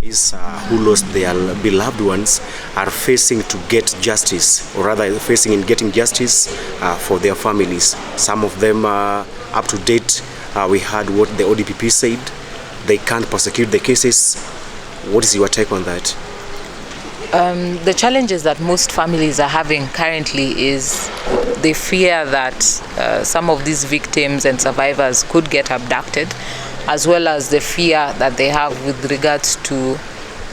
Who lost their beloved ones are facing to get justice, or rather facing in getting justice for their families. Some of them up to date, we heard what the ODPP said. They can't prosecute the cases. What is your take on that? The challenges that most families are having currently is they fear that some of these victims and survivors could get abducted, as well as the fear that they have with regards to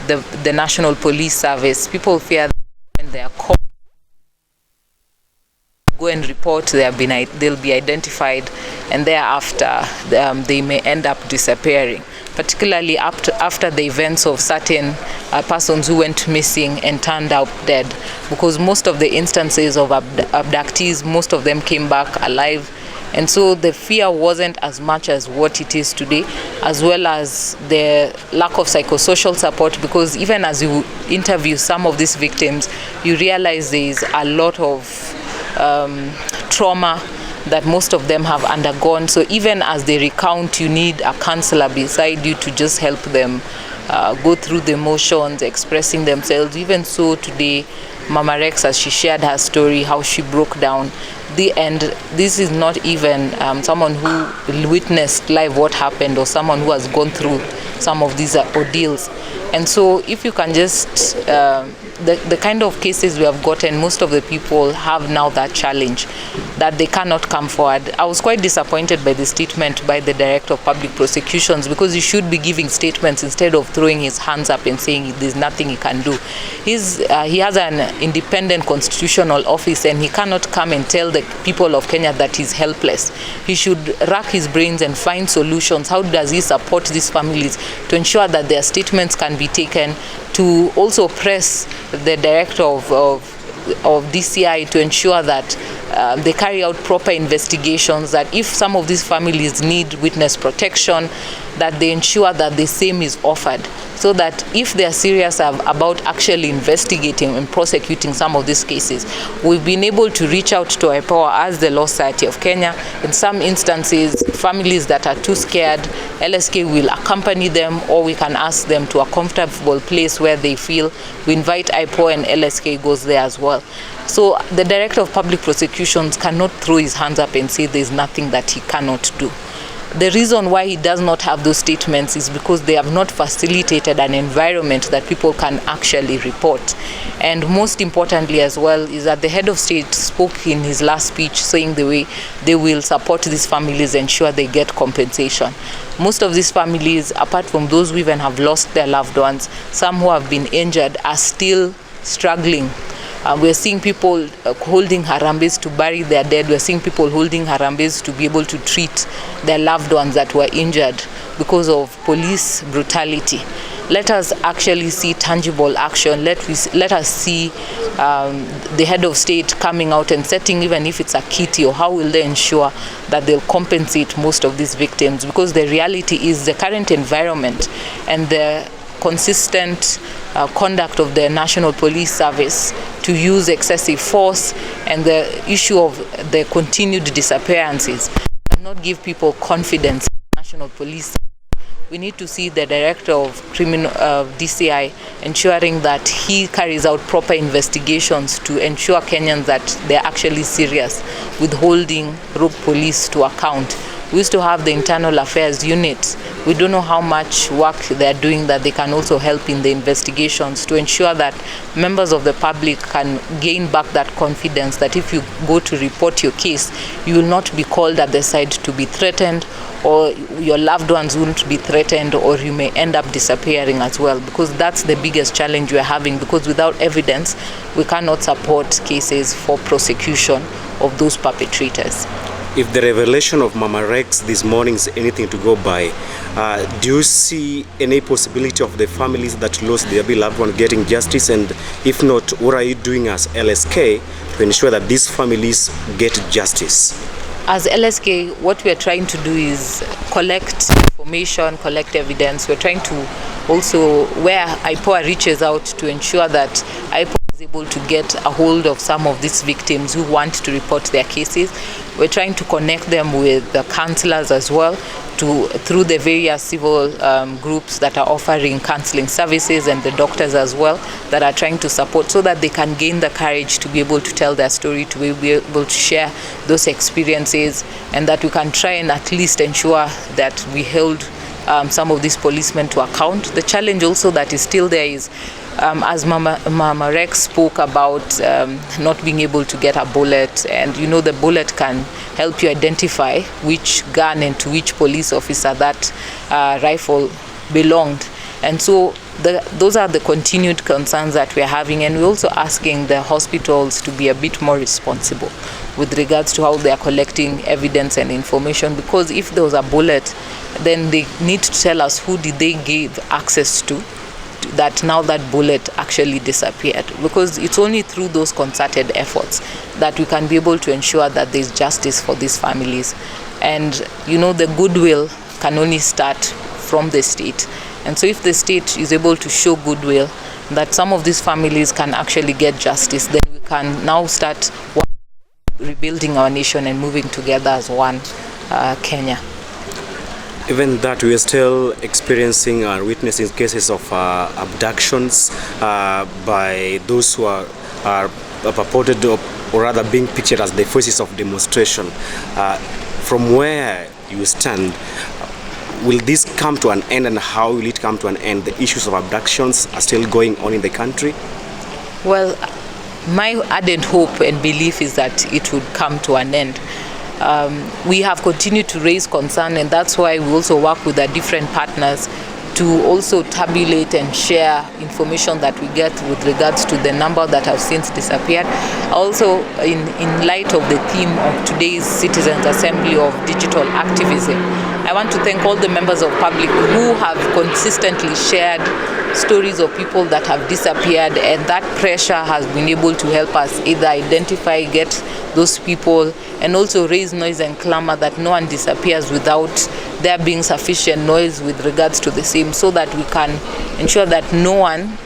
the National Police Service. People fear that when they are caught, go and report, they'll be identified, and thereafter they may end up disappearing, particularly after the events of certain persons who went missing and turned out dead, because most of the instances of abductees, most of them came back alive. And so the fear wasn't as much as what it is today, as well as the lack of psychosocial support, because even as you interview some of these victims, you realize there is a lot of trauma that most of them have undergone. So even as they recount, you need a counselor beside you to just help them go through the emotions, expressing themselves. Even so today, Mama Rex, as she shared her story, how she broke down, this is not even someone who witnessed live what happened, or someone who has gone through some of these ordeals. And so if you can just, the kind of cases we have gotten, most of the people have now that challenge that they cannot come forward. I was quite disappointed by the statement by the Director of Public Prosecutions, because he should be giving statements instead of throwing his hands up and saying there's nothing he can do. He has an independent constitutional office, and he cannot come and tell the people of Kenya that he's helpless. He should rack his brains and find solutions. How does he support these families to ensure that their statements can be taken, to also press the Director of DCI to ensure that they carry out proper investigations, that if some of these families need witness protection, that they ensure that the same is offered, so that if they are serious about actually investigating and prosecuting some of these cases. We've been able to reach out to IPOA as the Law Society of Kenya. In some instances, families that are too scared, LSK will accompany them, or we can ask them to a comfortable place where they feel. We invite IPOA, and LSK goes there as well. So the Director of Public Prosecutions cannot throw his hands up and say there's nothing that he cannot do. The reason why he does not have those statements is because they have not facilitated an environment that people can actually report. And most importantly as well is that the head of state spoke in his last speech saying the way they will support these families, ensure they get compensation. Most of these families, apart from those who even have lost their loved ones, some who have been injured, are still struggling. We're seeing people holding harambes to bury their dead. We're seeing people holding harambes to be able to treat their loved ones that were injured because of police brutality. Let us actually see tangible action. Let us see the head of state coming out and setting, even if it's a kitty, or how will they ensure that they'll compensate most of these victims, because the reality is the current environment and the consistent conduct of the National Police Service to use excessive force, and the issue of the continued disappearances does not give people confidence in the National Police Service. We need to see the Director of DCI ensuring that he carries out proper investigations to ensure Kenyans that they're actually serious with holding rogue police to account. We used to have the Internal Affairs Unit. We don't know how much work they're doing, that they can also help in the investigations to ensure that members of the public can gain back that confidence that if you go to report your case, you will not be called at the side to be threatened, or your loved ones won't be threatened, or you may end up disappearing as well, because that's the biggest challenge we're having, because without evidence, we cannot support cases for prosecution of those perpetrators. If the revelation of Mama Rex this morning is anything to go by, do you see any possibility of the families that lost their beloved one getting justice? And if not, what are you doing as LSK to ensure that these families get justice? As LSK, what we are trying to do is collect information, collect evidence. We're trying to also, where IPOA reaches out, to ensure that IPOA is able to get a hold of some of these victims who want to report their cases. We're trying to connect them with the counselors as well, through the various civil groups that are offering counseling services, and the doctors as well that are trying to support, so that they can gain the courage to be able to tell their story, to be able to share those experiences, and that we can try and at least ensure that we hold some of these policemen to account. The challenge also that is still there is, as Mama Rex spoke about, not being able to get a bullet, and the bullet can help you identify which gun and to which police officer that rifle belonged. And so those are the continued concerns that we're having, and we're also asking the hospitals to be a bit more responsible with regards to how they are collecting evidence and information, because if there was a bullet, then they need to tell us who did they give access to, that now that bullet actually disappeared, because it's only through those concerted efforts that we can be able to ensure that there's justice for these families. And the goodwill can only start from the state, and so if the state is able to show goodwill that some of these families can actually get justice, then we can now start rebuilding our nation and moving together as one Kenya. Even that, we are still experiencing or witnessing cases of abductions by those who are purported or rather being pictured as the voices of demonstration. From where you stand, will this come to an end, and how will it come to an end? The issues of abductions are still going on in the country? Well, my ardent hope and belief is that it would come to an end. We have continued to raise concern, and that's why we also work with our different partners to also tabulate and share information that we get with regards to the number that have since disappeared. Also, in light of the theme of today's Citizens Assembly of Digital Activism, I want to thank all the members of public who have consistently shared stories of people that have disappeared, and that pressure has been able to help us either identify, get those people, and also raise noise and clamor that no one disappears without there being sufficient noise with regards to the same, so that we can ensure that no one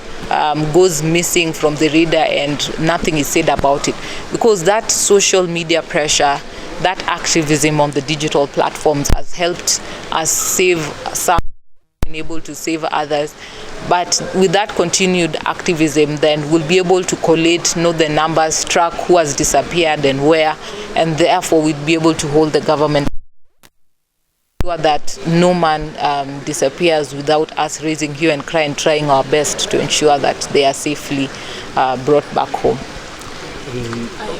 goes missing from the radar and nothing is said about it. Because that social media pressure, that activism on the digital platforms has helped us save some, been able to save others. But with that continued activism, then we'll be able to collate, know the numbers, track who has disappeared and where, and therefore we'll be able to hold the government sure that no man disappears without us raising hue and cry and trying our best to ensure that they are safely brought back home.